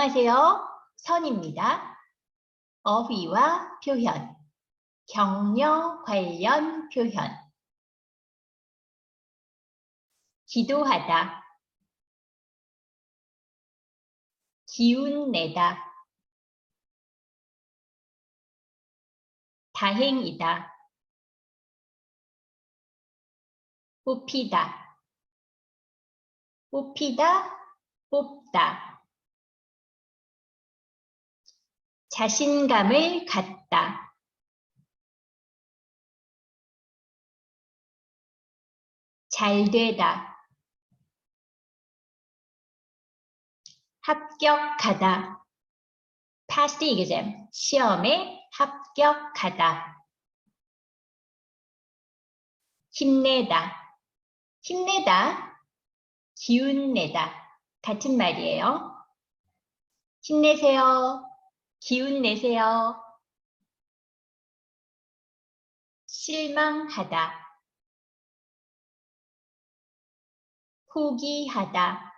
안녕하세요. 선입니다. 어휘와 표현, 격려 관련 표현. 기도하다, 기운내다, 다행이다, 뽑히다, 뽑히다, 뽑다. 자신감을 갖다, 잘되다, 합격하다, pass the exam, 시험에 합격하다. 힘내다, 힘내다, 기운내다. 같은 말이에요. 힘내세요. 기운 내세요. 실망하다, 포기하다.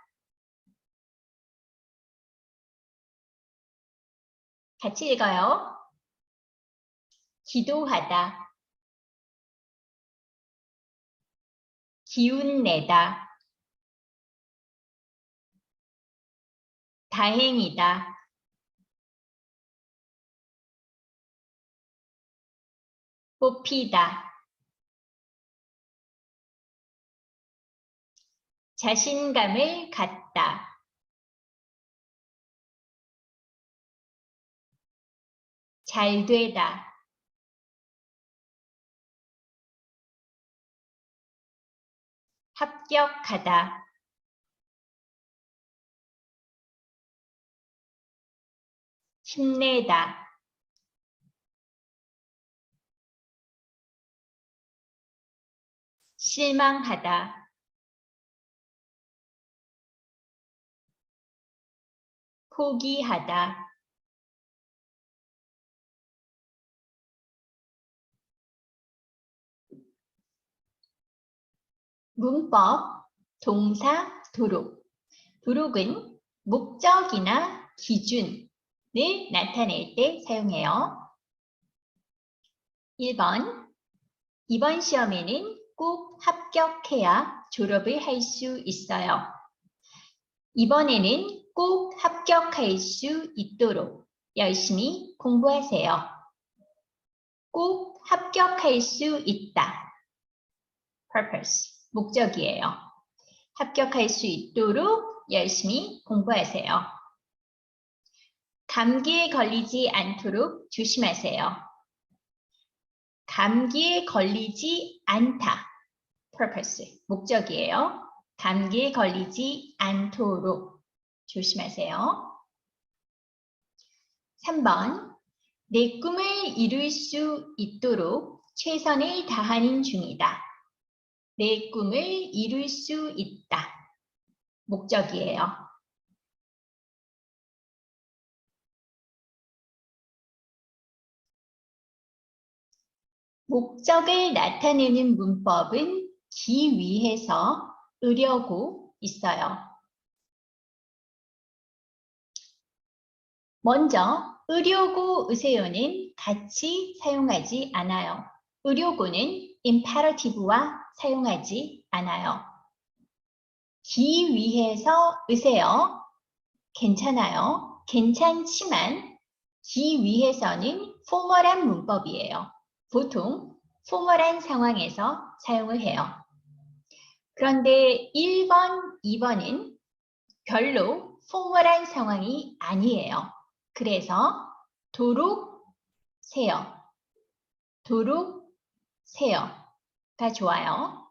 같이 읽어요. 기도하다, 기운 내다, 다행이다, 뽑히다. 자신감을 갖다, 잘되다, 합격하다, 힘내다. 실망하다, 포기하다. 문법, 동사, 도록. 도록은 목적이나 기준을 나타낼 때 사용해요. 1번, 이번 시험에는 꼭 합격해야 졸업을 할 수 있어요. 이번에는 꼭 합격할 수 있도록 열심히 공부하세요. 꼭 합격할 수 있다. purpose, 목적이에요. 합격할 수 있도록 열심히 공부하세요. 감기에 걸리지 않도록 조심하세요. 감기에 걸리지 않다. purpose, 목적이에요. 감기에 걸리지 않도록 조심하세요. 3번, 내 꿈을 이룰 수 있도록 최선을 다하는 중이다. 내 꿈을 이룰 수 있다. 목적이에요. 목적을 나타내는 문법은 기 위해서 으려고 있어요. 먼저 으려고 으세요는 같이 사용하지 않아요. 으려고는 imperative와 사용하지 않아요. 기 위해서 으세요. 괜찮아요. 괜찮지만 기 위해서는 포멀한 문법이에요. 보통 포멀한 상황에서 사용을 해요. 그런데 1번, 2번은 별로 포멀한 상황이 아니에요. 그래서 도록 세요. 도록 세요가 좋아요.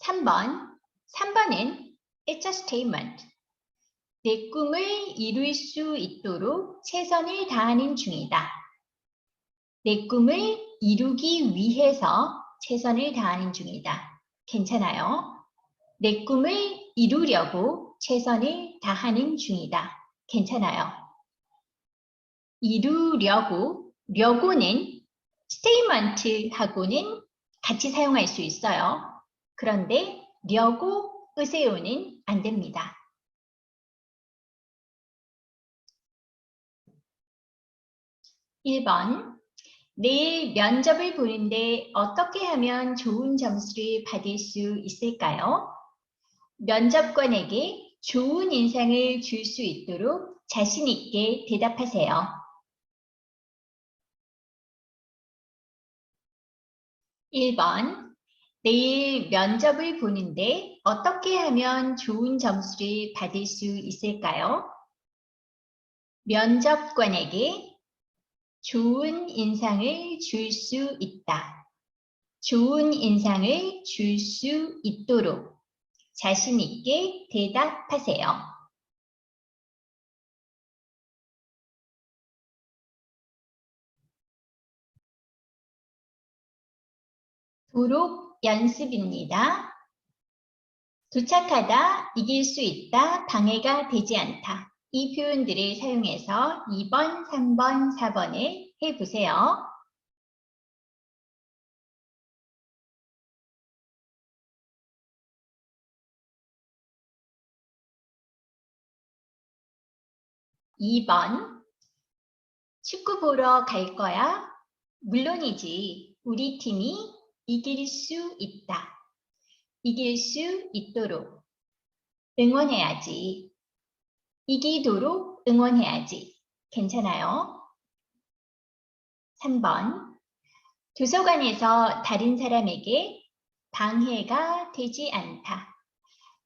3번은 It's a statement. 내 꿈을 이룰 수 있도록 최선을 다하는 중이다. 내 꿈을 이루기 위해서 최선을 다하는 중이다. 괜찮아요. 내 꿈을 이루려고 최선을 다하는 중이다. 괜찮아요. 이루려고, 려고는 statement하고는 같이 사용할 수 있어요. 그런데 려고 으세요는 안 됩니다. 1번. 내일 면접을 보는데 어떻게 하면 좋은 점수를 받을 수 있을까요? 면접관에게 좋은 인상을 줄 수 있도록 자신 있게 대답하세요. 1번. 내일 면접을 보는데 어떻게 하면 좋은 점수를 받을 수 있을까요? 면접관에게 좋은 인상을 줄 수 있다. 좋은 인상을 줄 수 있도록 자신 있게 대답하세요. 도록 연습입니다. 도착하다, 이길 수 있다, 방해가 되지 않다. 이 표현들을 사용해서 2번, 3번, 4번을 해보세요. (2번) 축구 보러 갈 거야? 물론이지. 우리 팀이 이길 수 있다. 이길 수 있도록 응원해야지. 이기도록 응원해야지. 괜찮아요? 3번. 도서관에서 다른 사람에게 방해가 되지 않다.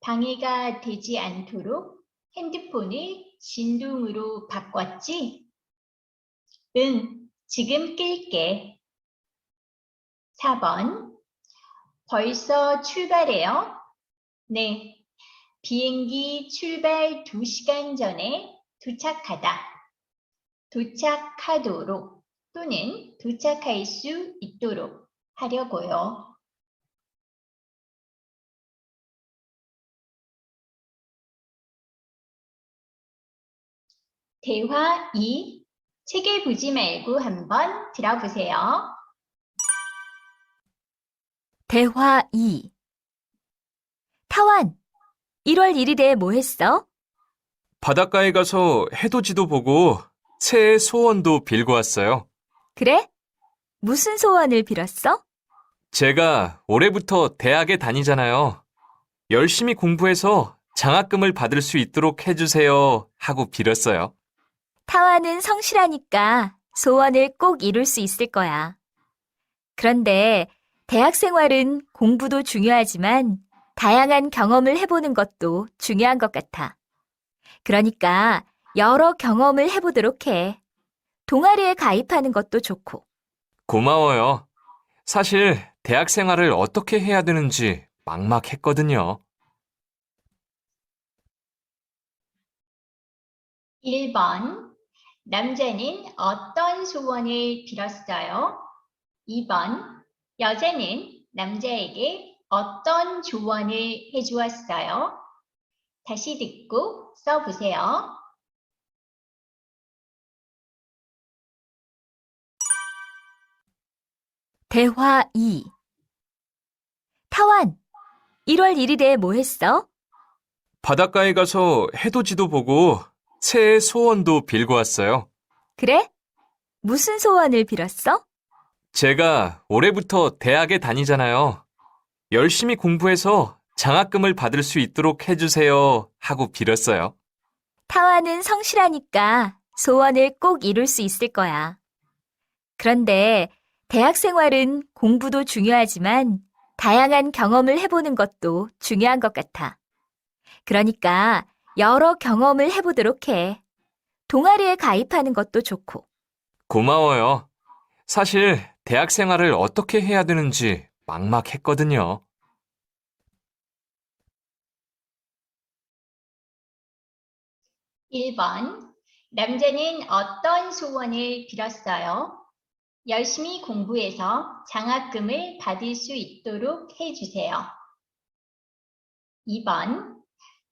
방해가 되지 않도록 핸드폰을 진동으로 바꿨지? 응, 지금 끌게. 4번. 벌써 출발해요? 네. 비행기 출발 2시간 전에 도착하다. 도착하도록 또는 도착할 수 있도록 하려고요. 대화 2. 책을 보지 말고 한번 들어보세요. 대화 2. 타완, 1월 1일에 뭐 했어? 바닷가에 가서 해돋이도 보고 새해 소원도 빌고 왔어요. 그래? 무슨 소원을 빌었어? 제가 올해부터 대학에 다니잖아요. 열심히 공부해서 장학금을 받을 수 있도록 해주세요 하고 빌었어요. 타완은 성실하니까 소원을 꼭 이룰 수 있을 거야. 그런데 대학 생활은 공부도 중요하지만 다양한 경험을 해보는 것도 중요한 것 같아. 그러니까 여러 경험을 해보도록 해. 동아리에 가입하는 것도 좋고. 고마워요. 사실 대학 생활을 어떻게 해야 되는지 막막했거든요. 1번. 남자는 어떤 소원을 빌었어요? 2번. 여자는 남자에게 어떤 조언을 해주었어요? 다시 듣고 써보세요. 대화 2. 타완, 1월 1일에 뭐 했어? 바닷가에 가서 해돋이도 보고 새해 소원도 빌고 왔어요. 그래? 무슨 소원을 빌었어? 제가 올해부터 대학에 다니잖아요. 열심히 공부해서 장학금을 받을 수 있도록 해주세요 하고 빌었어요. 타완은 성실하니까 소원을 꼭 이룰 수 있을 거야. 그런데 대학 생활은 공부도 중요하지만 다양한 경험을 해보는 것도 중요한 것 같아. 그러니까 여러 경험을 해보도록 해. 동아리에 가입하는 것도 좋고. 고마워요. 사실 대학 생활을 어떻게 해야 되는지 막막했거든요. 1번. 남자는 어떤 소원을 빌었어요? 열심히 공부해서 장학금을 받을 수 있도록 해주세요. 2번.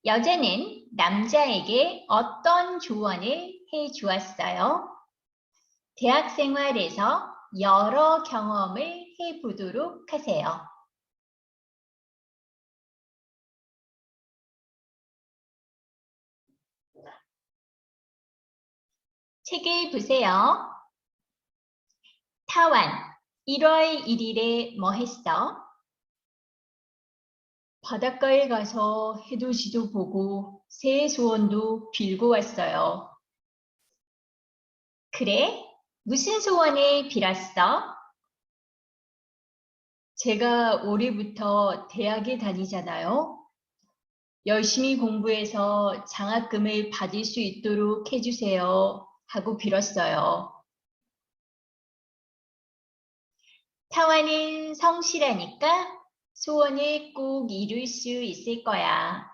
여자는 남자에게 어떤 조언을 해주었어요? 대학 생활에서 여러 경험을 해보도록 하세요. 책을 보세요. 타완, 1월 1일에 뭐 했어? 바닷가에 가서 해돋이도 보고 새해 소원도 빌고 왔어요. 그래? 무슨 소원을 빌었어? 제가 올해부터 대학에 다니잖아요. 열심히 공부해서 장학금을 받을 수 있도록 해주세요 하고 빌었어요. 타완은 성실하니까 소원을 꼭 이룰 수 있을 거야.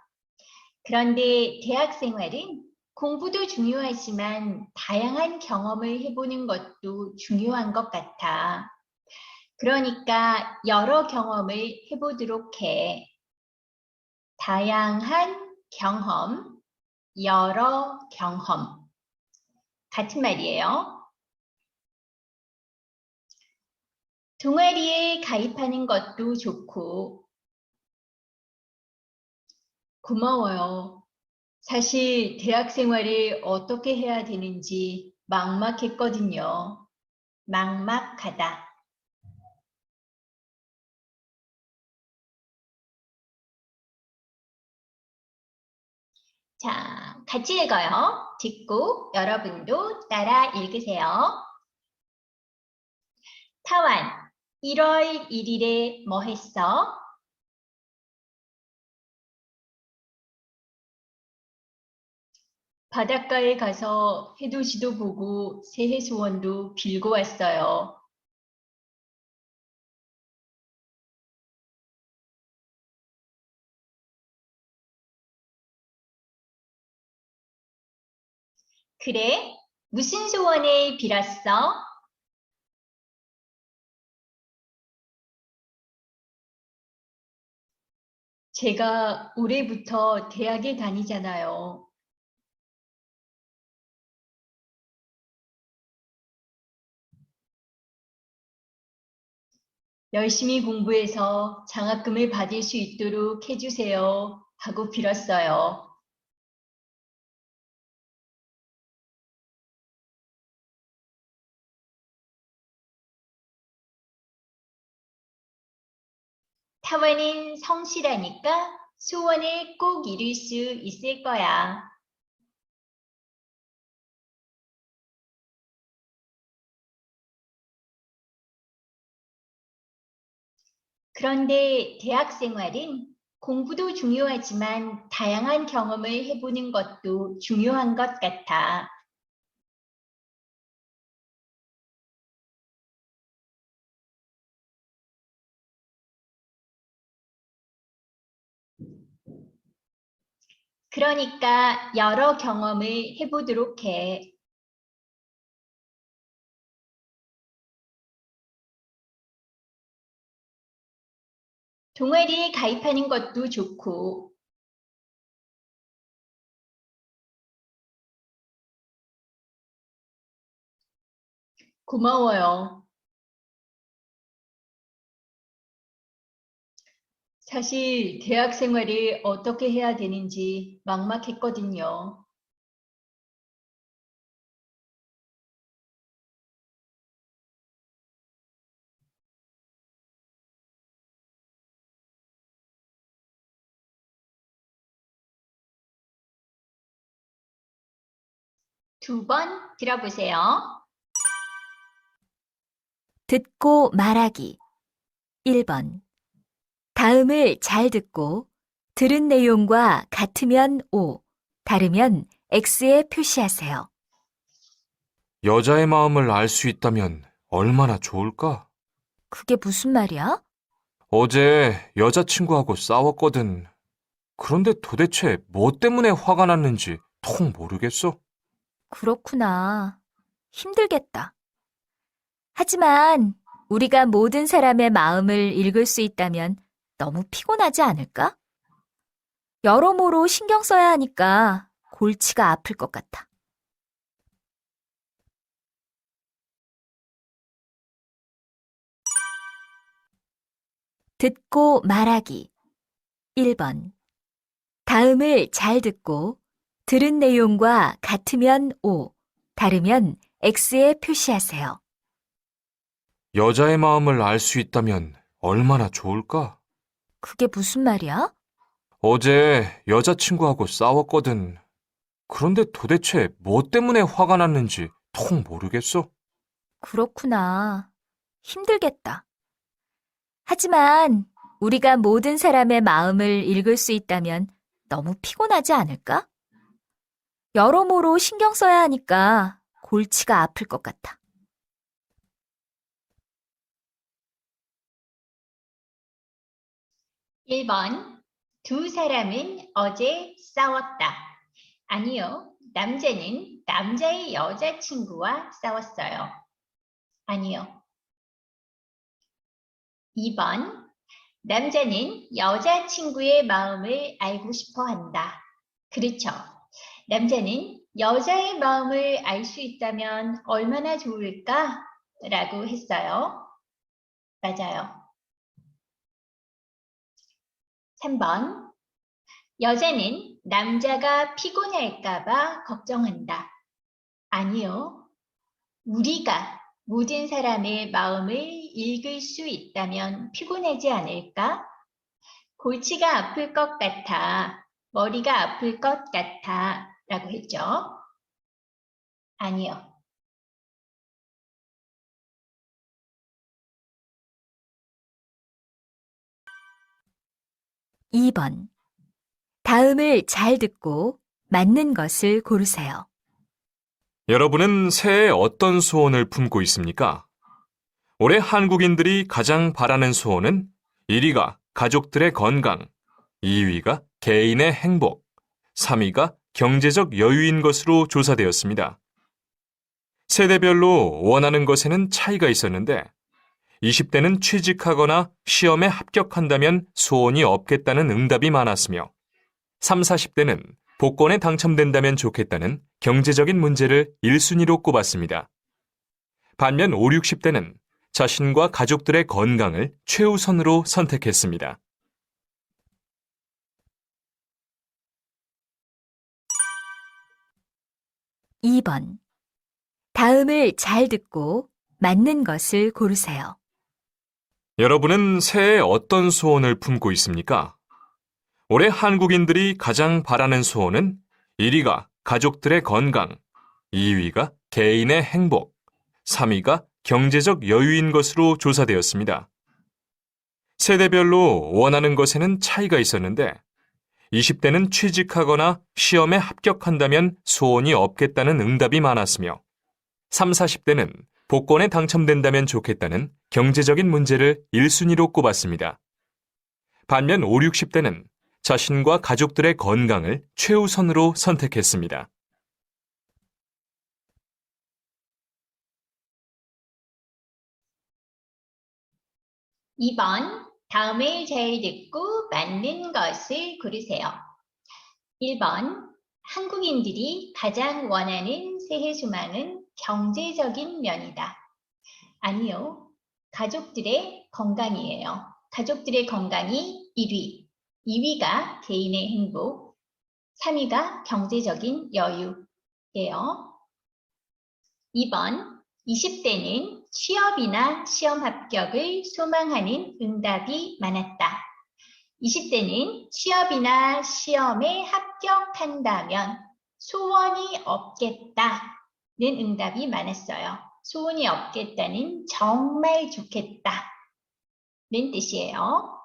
그런데 대학 생활은 공부도 중요하지만 다양한 경험을 해보는 것도 중요한 것 같아. 그러니까 여러 경험을 해보도록 해. 다양한 경험, 여러 경험. 같은 말이에요. 동아리에 가입하는 것도 좋고, 고마워요. 사실 대학 생활을 어떻게 해야 되는지 막막했거든요. 막막하다. 자, 같이 읽어요. 듣고 여러분도 따라 읽으세요. 타완, 1월 1일에 뭐 했어? 바닷가에 가서 해돋이도 보고 새해 소원도 빌고 왔어요. 그래? 무슨 소원을 빌었어? 제가 올해부터 대학에 다니잖아요. 열심히 공부해서 장학금을 받을 수 있도록 해주세요 하고 빌었어요. 타완은 성실하니까 소원을 꼭 이룰 수 있을 거야. 그런데 대학 생활은 공부도 중요하지만 다양한 경험을 해보는 것도 중요한 것 같아. 그러니까 여러 경험을 해보도록 해. 동아리에 가입하는 것도 좋고, 고마워요. 사실 대학 생활을 어떻게 해야 되는지 막막했거든요. 두 번 들어보세요. 듣고 말하기. 1번. 다음을 잘 듣고 들은 내용과 같으면 O, 다르면 X에 표시하세요. 여자의 마음을 알 수 있다면 얼마나 좋을까? 그게 무슨 말이야? 어제 여자친구하고 싸웠거든. 그런데 도대체 뭐 때문에 화가 났는지 통 모르겠어. 그렇구나. 힘들겠다. 하지만 우리가 모든 사람의 마음을 읽을 수 있다면 너무 피곤하지 않을까? 여러모로 신경 써야 하니까 골치가 아플 것 같아. 듣고 말하기. 1번. 다음을 잘 듣고 들은 내용과 같으면 O, 다르면 X에 표시하세요. 여자의 마음을 알 수 있다면 얼마나 좋을까? 그게 무슨 말이야? 어제 여자친구하고 싸웠거든. 그런데 도대체 뭐 때문에 화가 났는지 통 모르겠어. 그렇구나. 힘들겠다. 하지만 우리가 모든 사람의 마음을 읽을 수 있다면 너무 피곤하지 않을까? 여러모로 신경 써야 하니까 골치가 아플 것 같아. 1번. 두 사람은 어제 싸웠다. 아니요. 남자는 남자의 여자친구와 싸웠어요. 아니요. 2번. 남자는 여자친구의 마음을 알고 싶어 한다. 그렇죠. 남자는 여자의 마음을 알 수 있다면 얼마나 좋을까? 라고 했어요. 맞아요. 3번. 여자는 남자가 피곤할까봐 걱정한다. 아니요. 우리가 모든 사람의 마음을 읽을 수 있다면 피곤하지 않을까? 골치가 아플 것 같아. 머리가 아플 것 같아. 라고 했죠. 아니요. 2번. 다음을 잘 듣고 맞는 것을 고르세요. 여러분은 새해 어떤 소원을 품고 있습니까? 올해 한국인들이 가장 바라는 소원은 1위가 가족들의 건강, 2위가 개인의 행복, 3위가 경제적 여유인 것으로 조사되었습니다. 세대별로 원하는 것에는 차이가 있었는데 20대는 취직하거나 시험에 합격한다면 소원이 없겠다는 응답이 많았으며 30, 40대는 복권에 당첨된다면 좋겠다는 경제적인 문제를 1순위로 꼽았습니다. 반면 5, 60대는 자신과 가족들의 건강을 최우선으로 선택했습니다. 2번. 다음을 잘 듣고 맞는 것을 고르세요. 여러분은 새해 어떤 소원을 품고 있습니까? 올해 한국인들이 가장 바라는 소원은 1위가 가족들의 건강, 2위가 개인의 행복, 3위가 경제적 여유인 것으로 조사되었습니다. 세대별로 원하는 것에는 차이가 있었는데 20대는 취직하거나 시험에 합격한다면 소원이 없겠다는 응답이 많았으며 30, 40대는 복권에 당첨된다면 좋겠다는 경제적인 문제를 1순위로 꼽았습니다. 반면 5, 60대는 자신과 가족들의 건강을 최우선으로 선택했습니다. 2번. 다음을 잘 듣고 맞는 것을 고르세요. 1번. 한국인들이 가장 원하는 새해 소망은 경제적인 면이다. 아니요. 가족들의 건강이에요. 가족들의 건강이 1위, 2위가 개인의 행복, 3위가 경제적인 여유예요. 2번. 20대는 취업이나 시험 합격을 소망하는 응답이 많았다. 20대는 취업이나 시험에 합격한다면 소원이 없겠다는 응답이 많았어요. 소원이 없겠다는 정말 좋겠다는 뜻이에요.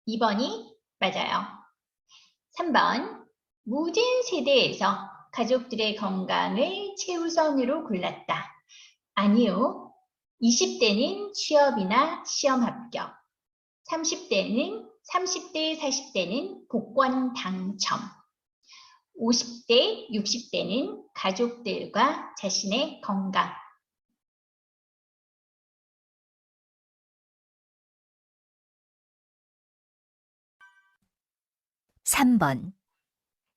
2번이 맞아요. 3번. 모든 세대에서 가족들의 건강을 최우선으로 골랐다. 아니요. 20대는 취업이나 시험 합격, 30대, 40대는 복권 당첨, 50대, 60대는 가족들과 자신의 건강. 3번.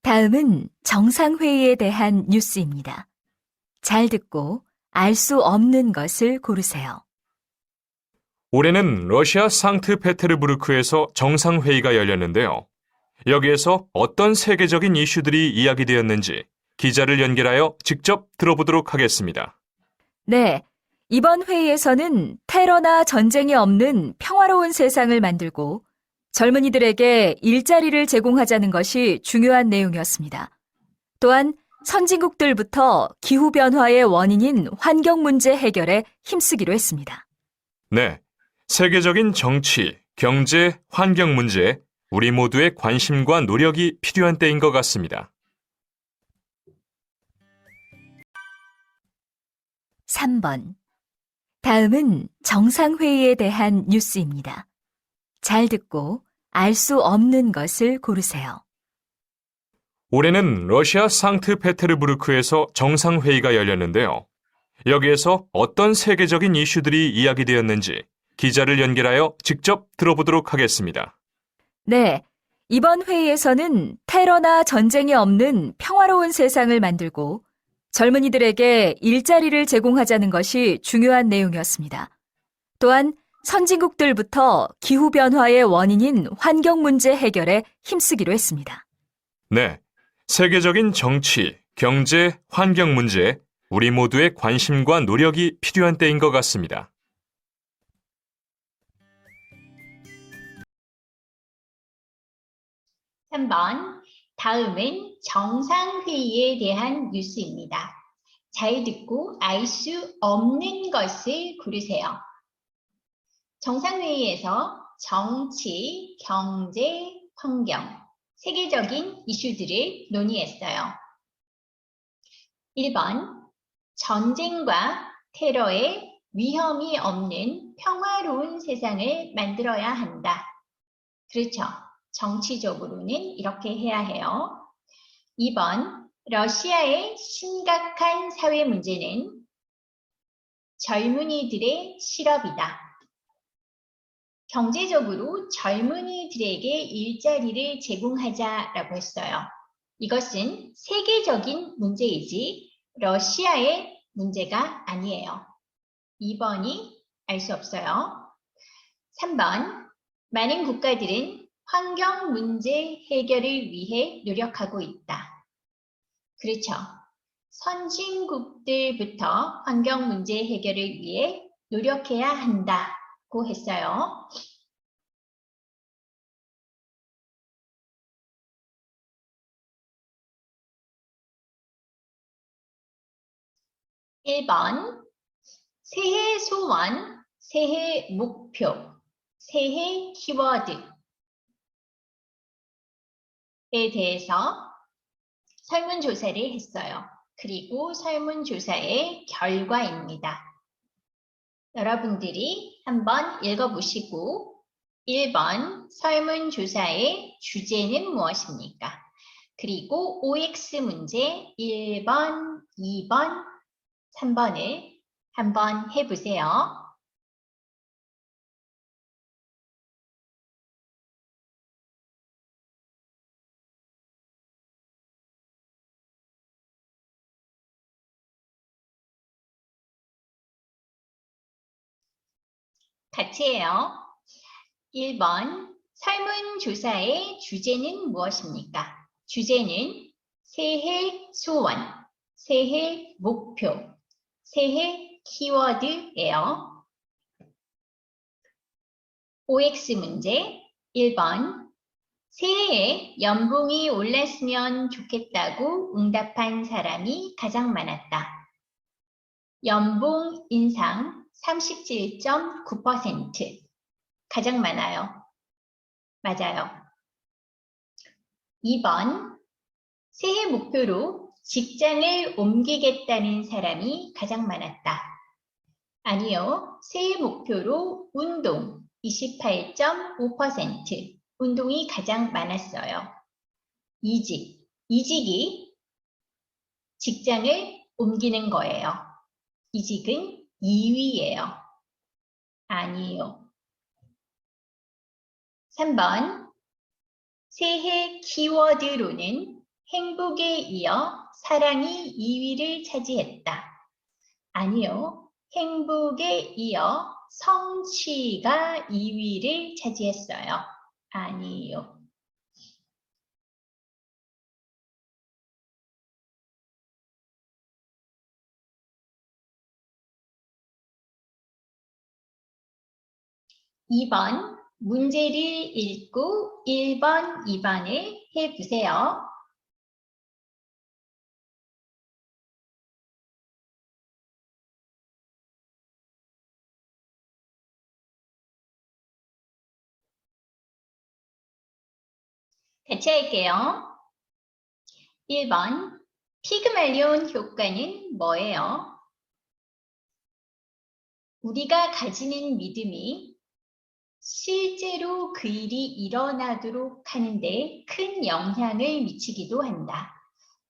다음은 정상회의에 대한 뉴스입니다. 잘 듣고 알 수 없는 것을 고르세요. 올해는 러시아 상트페테르부르크에서 정상회의가 열렸는데요. 여기에서 어떤 세계적인 이슈들이 이야기되었는지 기자를 연결하여 직접 들어보도록 하겠습니다. 네, 이번 회의에서는 테러나 전쟁이 없는 평화로운 세상을 만들고 젊은이들에게 일자리를 제공하자는 것이 중요한 내용이었습니다. 또한 선진국들부터 기후변화의 원인인 환경 문제 해결에 힘쓰기로 했습니다. 네, 세계적인 정치, 경제, 환경 문제에 우리 모두의 관심과 노력이 필요한 때인 것 같습니다. 3번. 다음은 정상회의에 대한 뉴스입니다. 잘 듣고 알 수 없는 것을 고르세요. 올해는 러시아 상트페테르부르크에서 정상회의가 열렸는데요. 여기에서 어떤 세계적인 이슈들이 이야기되었는지 기자를 연결하여 직접 들어보도록 하겠습니다. 네, 이번 회의에서는 테러나 전쟁이 없는 평화로운 세상을 만들고 젊은이들에게 일자리를 제공하자는 것이 중요한 내용이었습니다. 또한 선진국들부터 기후변화의 원인인 환경 문제 해결에 힘쓰기로 했습니다. 네, 세계적인 정치, 경제, 환경 문제에 우리 모두의 관심과 노력이 필요한 때인 것 같습니다. 삼 번 다음은 정상회의에 대한 뉴스입니다. 잘 듣고 알 수 없는 것을 고르세요. 정상회의에서 정치, 경제, 환경, 세계적인 이슈들을 논의했어요. 1번, 전쟁과 테러의 위험이 없는 평화로운 세상을 만들어야 한다. 그렇죠. 정치적으로는 이렇게 해야 해요. 2번, 러시아의 심각한 사회 문제는 젊은이들의 실업이다. 경제적으로 젊은이들에게 일자리를 제공하자라고 했어요. 이것은 세계적인 문제이지 러시아의 문제가 아니에요. 2번이 알 수 없어요. 3번, 많은 국가들은 환경 문제 해결을 위해 노력하고 있다. 그렇죠. 선진국들부터 환경 문제 해결을 위해 노력해야 한다고 했어요. 1번, 새해 소원, 새해 목표, 새해 키워드에 대해서 설문조사를 했어요. 그리고 설문조사의 결과입니다. 여러분들이 한번 읽어보시고 1번 설문조사의 주제는 무엇입니까? 그리고 OX 문제 1번, 2번, 3번을 한번 해보세요. 같이 해요. 1번 설문조사의 주제는 무엇입니까? 주제는 새해 소원, 새해 목표, 새해 키워드예요. OX 문제 1번 새해에 연봉이 올랐으면 좋겠다고 응답한 사람이 가장 많았다. 연봉 인상 37.9%. 가장 많아요. 맞아요. 2번, 새해 목표로 직장을 옮기겠다는 사람이 가장 많았다. 아니요. 새해 목표로 운동 28.5%. 운동이 가장 많았어요. 이직이 직장을 옮기는 거예요. 이직은 2위예요. 아니요. 3번, 새해 키워드로는 행복에 이어 사랑이 2위를 차지했다. 아니요. 행복에 이어 성취가 2위를 차지했어요. 아니요. 2번 문제를 읽고 1번, 2번을 해보세요. 같이 할게요. 1번, 피그말리온 효과는 뭐예요? 우리가 가지는 믿음이 실제로 그 일이 일어나도록 하는데 큰 영향을 미치기도 한다.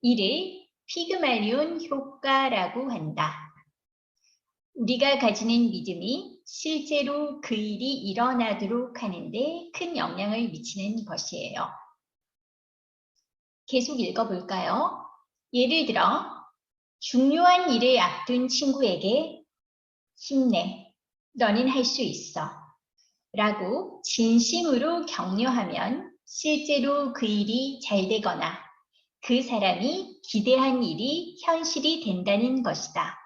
이를 피그말리온 효과라고 한다. 우리가 가지는 믿음이 실제로 그 일이 일어나도록 하는데 큰 영향을 미치는 것이에요. 계속 읽어볼까요? 예를 들어, 중요한 일을 앞둔 친구에게 힘내, 너는 할 수 있어 라고 진심으로 격려하면 실제로 그 일이 잘 되거나 그 사람이 기대한 일이 현실이 된다는 것이다.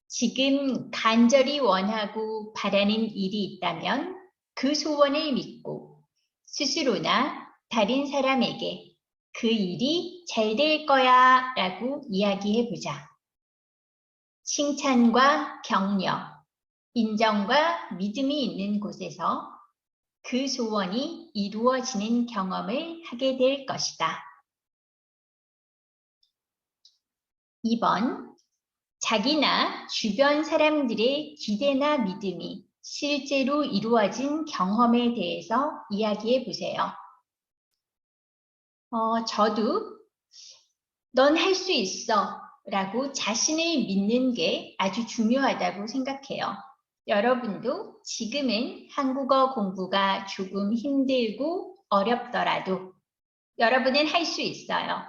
지금 간절히 원하고 바라는 일이 있다면 그 소원을 믿고 스스로나 다른 사람에게 그 일이 잘 될 거야 라고 이야기해 보자. 칭찬과 격려, 인정과 믿음이 있는 곳에서 그 소원이 이루어지는 경험을 하게 될 것이다. 2번, 자기나 주변 사람들의 기대나 믿음이 실제로 이루어진 경험에 대해서 이야기해 보세요. 저도 넌 할 수 있어 라고 자신을 믿는 게 아주 중요하다고 생각해요. 여러분도 지금은 한국어 공부가 조금 힘들고 어렵더라도 여러분은 할 수 있어요.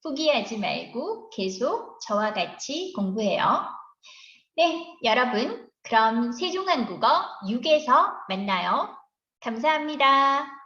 포기하지 말고 계속 저와 같이 공부해요. 네, 여러분, 그럼 세종한국어 6에서 만나요. 감사합니다.